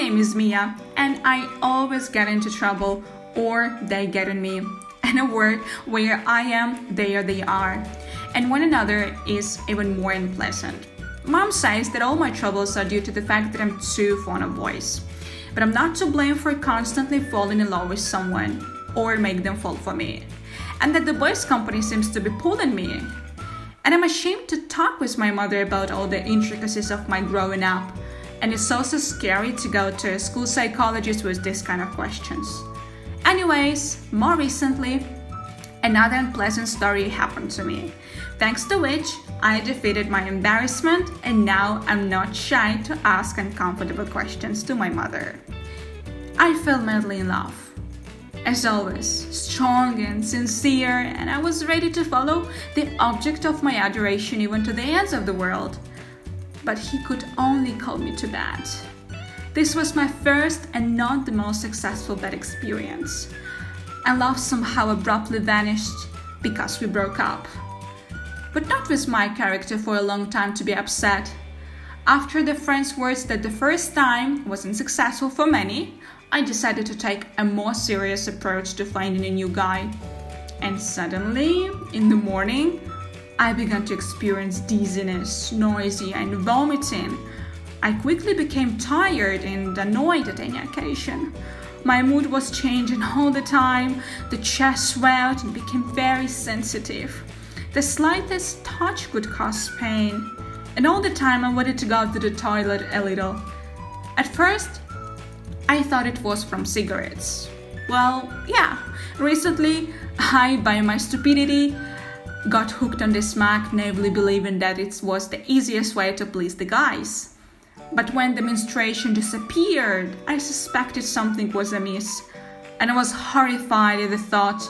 name is Mia, and I always get into trouble, or they get on me. In a word, where I am, there they are. And one another is even more unpleasant. Mom says that all my troubles are due to the fact that I'm too fond of boys. But I'm not to blame for constantly falling in love with someone, or make them fall for me. And that the boys' company seems to be pulling me. And I'm ashamed to talk with my mother about all the intricacies of my growing up. And it's also scary to go to a school psychologist with this kind of questions. Anyways, more recently, another unpleasant story happened to me, thanks to which I defeated my embarrassment, and now I'm not shy to ask uncomfortable questions to my mother. I fell madly in love. As always, strong and sincere, and I was ready to follow the object of my adoration even to the ends of the world. But he could only call me to bed. This was my first and not the most successful bed experience. And love somehow abruptly vanished because we broke up. But not with my character for a long time to be upset. After the friend's words that the first time wasn't successful for many, I decided to take a more serious approach to finding a new guy. And suddenly, in the morning, I began to experience dizziness, nausea, and vomiting. I quickly became tired and annoyed at any occasion. My mood was changing all the time. The chest swelled and became very sensitive. The slightest touch could cause pain. And all the time I wanted to go to the toilet a little. At first, I thought it was from cigarettes. Well, yeah, recently I, by my stupidity, got hooked on this smack, naively believing that it was the easiest way to please the guys. But when the menstruation disappeared, I suspected something was amiss, and I was horrified at the thought,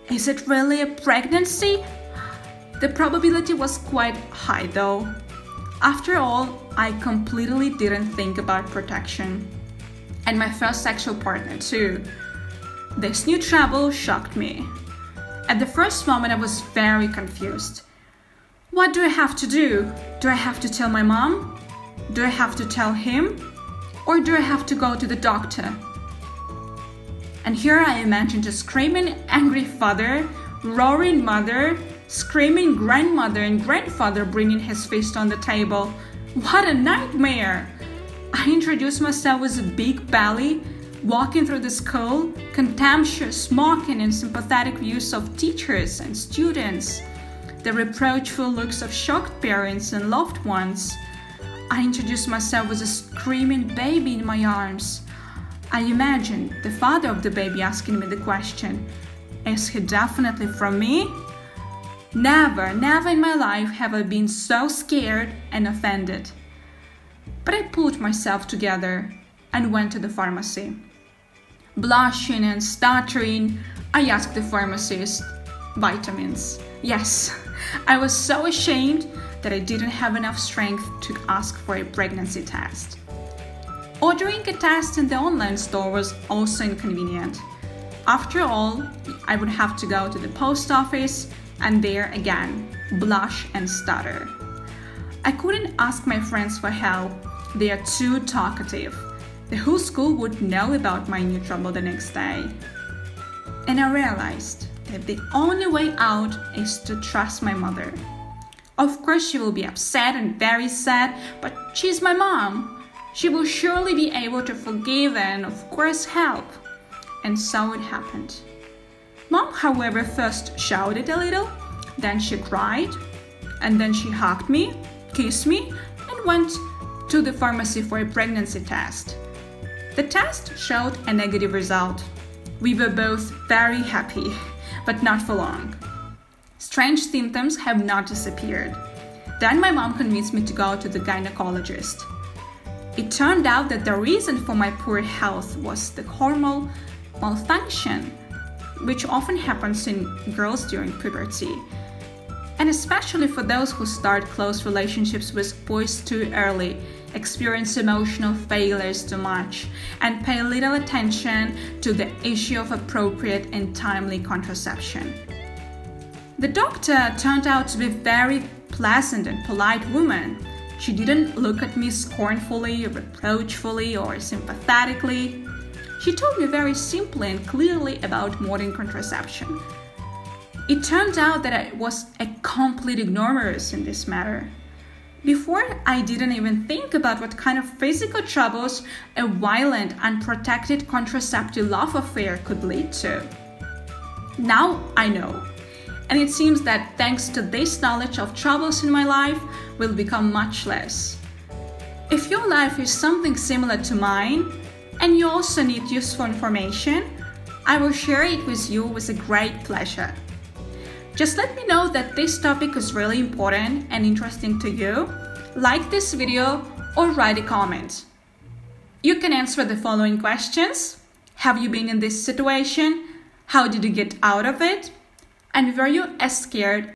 is it really a pregnancy? The probability was quite high though. After all, I completely didn't think about protection. And my first sexual partner too. This new trouble shocked me. At the first moment I was very confused. What do I have to do? Do I have to tell my mom? Do I have to tell him? Or do I have to go to the doctor? And here I imagined a screaming angry father, roaring mother, screaming grandmother and grandfather bringing his fist on the table. What a nightmare! I introduced myself with a big belly, walking through the school, contemptuous, mocking and sympathetic views of teachers and students, the reproachful looks of shocked parents and loved ones. I introduced myself with a screaming baby in my arms. I imagined the father of the baby asking me the question, is he definitely from me? Never in my life have I been so scared and offended. But I pulled myself together and went to the pharmacy. Blushing and stuttering, I asked the pharmacist, vitamins. Yes, I was so ashamed that I didn't have enough strength to ask for a pregnancy test. Ordering a test in the online store was also inconvenient. After all, I would have to go to the post office and there again, blush and stutter. I couldn't ask my friends for help. They are too talkative. The whole school would know about my new trouble the next day. And I realized that the only way out is to trust my mother. Of course she will be upset and very sad, but she's my mom. She will surely be able to forgive and of course help. And so it happened. Mom, however, first shouted a little, then she cried, and then she hugged me, kissed me, and went to the pharmacy for a pregnancy test. The test showed a negative result. We were both very happy, but not for long. Strange symptoms have not disappeared. Then my mom convinced me to go to the gynecologist. It turned out that the reason for my poor health was the hormonal malfunction, which often happens in girls during puberty, and especially for those who start close relationships with boys too early, experience emotional failures too much, and pay little attention to the issue of appropriate and timely contraception. The doctor turned out to be a very pleasant and polite woman. She didn't look at me scornfully, reproachfully, or sympathetically. She told me very simply and clearly about modern contraception. It turned out that I was a complete ignoramus in this matter. Before, I didn't even think about what kind of physical troubles a violent, unprotected contraceptive love affair could lead to. Now I know. And it seems that thanks to this knowledge of troubles in my life will become much less. If your life is something similar to mine, and you also need useful information, I will share it with you with a great pleasure. Just let me know that this topic is really important and interesting to you. Like this video or write a comment. You can answer the following questions. Have you been in this situation? How did you get out of it? And were you as scared